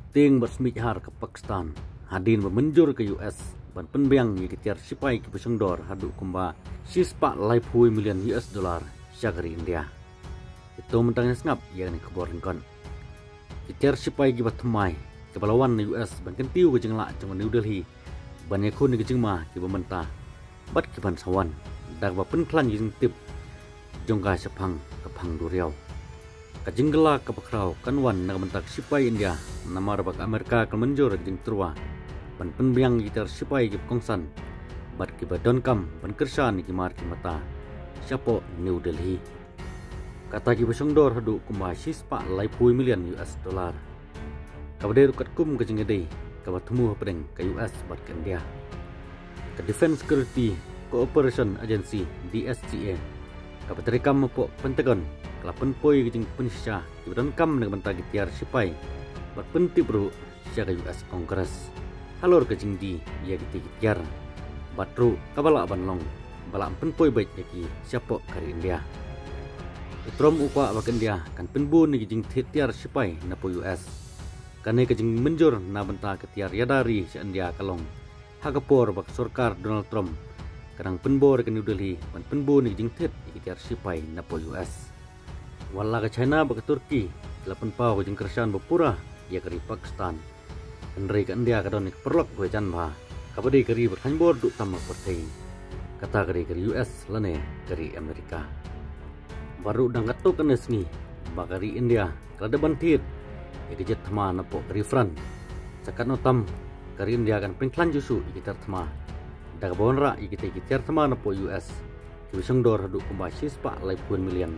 ting bersmijhar ke Pakistan, hadin bermenjur ke US, ban penbiang yang ketiar sipai ke Pesongdor hadu kumba sispa $50 million syagari India. Itu mentangnya sengap yang ni keborin kon. Ketiar sipai ke Batumai, ke Palawan US ban kentiu ke jengla jeng New Delhi, ban yakun ke jengma ke Bamenta, bat ke Bansawan, dak ba penklan jeng tip jongga sepang ke Pang Duriau. Kajinggela ke Pakrau kanwan nak mentak sipai India nama rabak Amerika kan menjur jeng terwa ban penbiang gitar sipai ke Kongsan bat ke Badonkam ban kersan ke mar ke mata siapo New Delhi kata ke Pesongdor hadu kumba sispa $50 million kabade rukat kum ke jenggede ke batemu pedeng ke US bat ke India ke Defense Security Cooperation Agency DSCA ke Petrikam po Pentagon kelapan poi ke jeng penisya ke Badonkam dengan mentagi tiar sipai bat pentip bro siaga US Congress halor ke jeng di ia tiar batru kabala banlong balam penpoi baik yaki siapo kari India Trump upa bak India kan penbun ke jeng tiar sipai na po US kane ke jeng menjur na benta ke tiar yadari si India kalong hagapor bak sorkar Donald Trump kadang penbor ke New Delhi ban penbun ke jeng tiar sipai na po US wala ke China bak Turki kelapan pau ke jeng kersan bapura ia kari Pakistan Henry ke India ke donik perlok gue janba kabadi kari berhanbor duk tamak pertai kata kari US lane kari Amerika baru dang katuk kenes ni bakari India kada bantit ia jet thama napo kari front sakat notam kari India kan penklan jusu ikitar thama dak bonra ikitar thama napo US Pesongdor hadu kumba sispa $50 million